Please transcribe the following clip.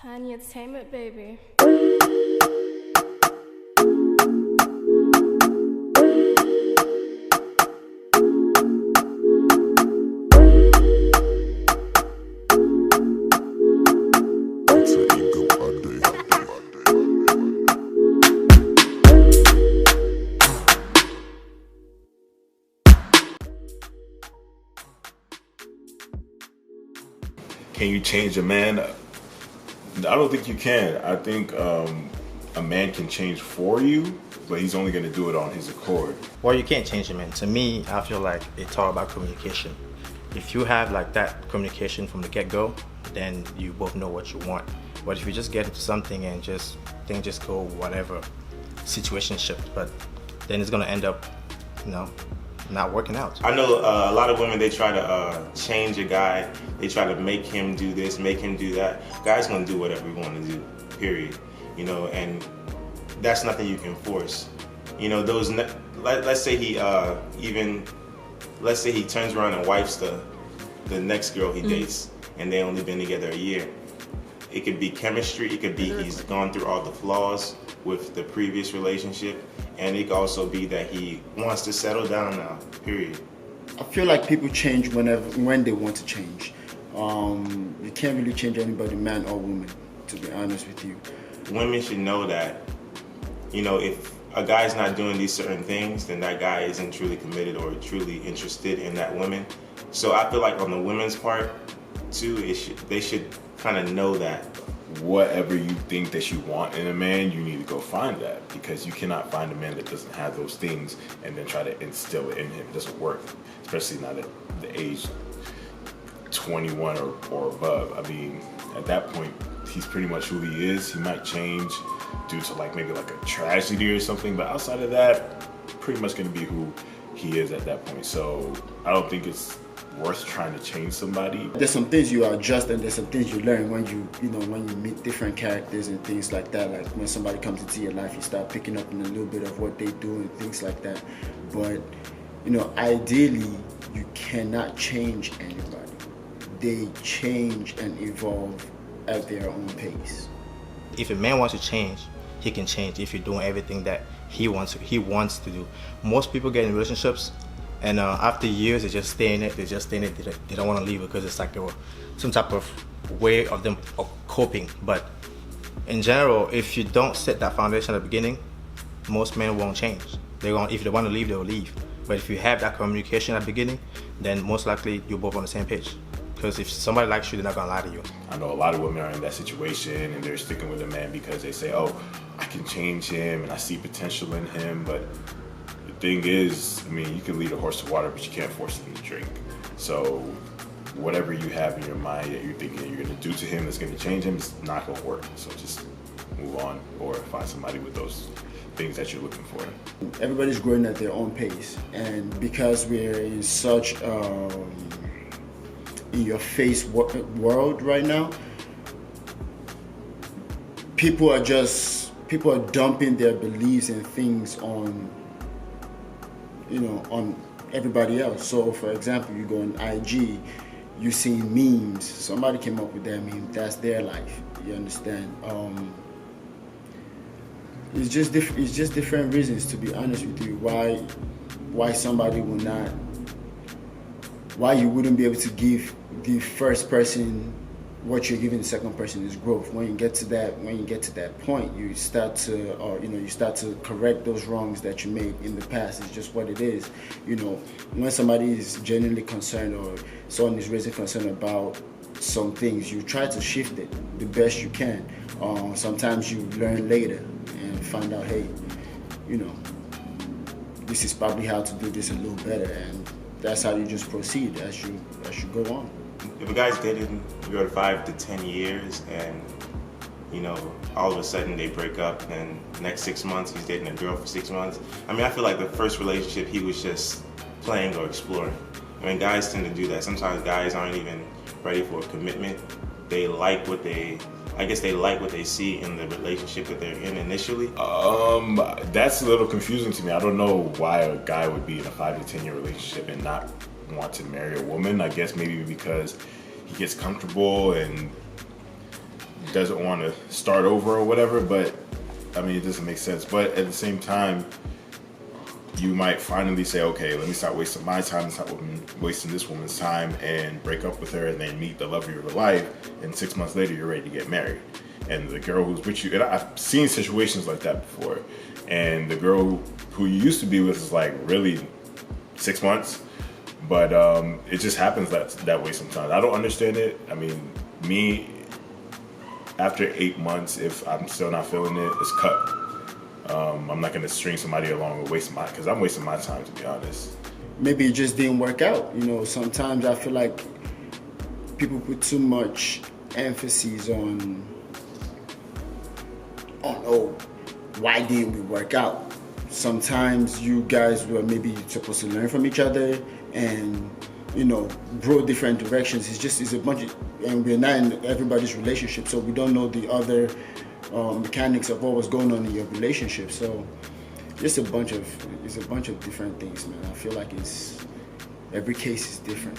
Tiny entertainment, baby. Can you change a man? I don't think you can. I think a man can change for you, but he's only going to do it on his accord. Well, you can't change a man. To me, I feel like it's all about communication. If you have like that communication from the get-go, then you both know what you want. But if you just get into something and things just go whatever, situation shift, but then it's going to end up, not working out. I know a lot of women, they try to change a guy. They try to make him do this, make him do that. Guy's gonna do whatever he want to do, period. And that's nothing you can force. Let's say he let's say he turns around and wipes the next girl he dates, and they only been together a year. It could be chemistry. It could be he's gone through all the flaws with the previous relationship, and it could also be that he wants to settle down now, period. I feel like people change when they want to change. You can't really change anybody, man or woman, to be honest with you. Women should know that, if a guy's not doing these certain things, then that guy isn't truly committed or truly interested in that woman. So I feel like on the women's part, too, they should kind of know that. Whatever you think that you want in a man, you need to go find that, because you cannot find a man that doesn't have those things and then try to instill it in him. It doesn't work, especially not at the age 21 or above. I mean, at that point, he's pretty much who he is. He might change due to maybe a tragedy or something, but outside of that, pretty much going to be who he is at that point. So I don't think it's worth trying to change somebody. There's some things you adjust, and there's some things you learn when you meet different characters and things like that. Like when somebody comes into your life, you start picking up on a little bit of what they do and things like that. But ideally, you cannot change anybody. They change and evolve at their own pace. If a man wants to change, he can change if you're doing everything that he wants to do. Most people get in relationships, and after years, they just stay in it. They don't want to leave because it's like some type of way of them coping. But in general, if you don't set that foundation at the beginning, most men won't change. If they want to leave, they will leave. But if you have that communication at the beginning, then most likely you're both on the same page. Because if somebody likes you, they're not gonna lie to you. I know a lot of women are in that situation and they're sticking with a man because they say, oh, I can change him and I see potential in him. But the thing is, you can lead a horse to water, but you can't force him to drink. So whatever you have in your mind that you're thinking you're gonna do to him that's gonna change him, it's not gonna work. So just move on or find somebody with those things that you're looking for. Everybody's growing at their own pace, and because we're in such in your face world right now, people are dumping their beliefs and things on everybody else. So for example, you go on IG, you see memes, somebody came up with that meme, that's their life, you understand? It's just different reasons, to be honest with you, why somebody will not, why you wouldn't be able to give the first person what you're giving the second person is growth. When you get to that point, you start to correct those wrongs that you made in the past. It's just what it is. When somebody is genuinely concerned or someone is raising concern about some things, you try to shift it the best you can. Sometimes you learn later and find out, hey, this is probably how to do this a little better, and that's how you just proceed as you go on. If a guy's dating for 5 to 10 years and all of a sudden they break up, and the next 6 months he's dating a girl for 6 months, I feel like the first relationship he was just playing or exploring. Guys tend to do that. Sometimes guys aren't even ready for a commitment. They like what they see in the relationship that they're in initially. That's a little confusing to me. I don't know why a guy would be in a 5 to 10 year relationship and not want to marry a woman. I guess maybe because he gets comfortable and doesn't want to start over or whatever, but I mean, it doesn't make sense. But at the same time, you might finally say, okay, let me stop wasting my time, stop wasting this woman's time, and break up with her, and then meet the love of your life, and 6 months later, you're ready to get married. And the girl who's with you, and I've seen situations like that before, and the girl who you used to be with is like, really, 6 months? But it just happens that way sometimes. I don't understand it. I mean, me, after 8 months, if I'm still not feeling it, it's cut. I'm not gonna string somebody along and because I'm wasting my time, to be honest. Maybe it just didn't work out. You know, sometimes I feel like people put too much emphasis on oh, why didn't we work out? Sometimes you guys were maybe supposed to learn from each other and, you know, grow different directions. It's a bunch of, and we're not in everybody's relationship, so we don't know the other mechanics of what was going on in your relationship. So it's a bunch of different things, man. I feel like every case is different.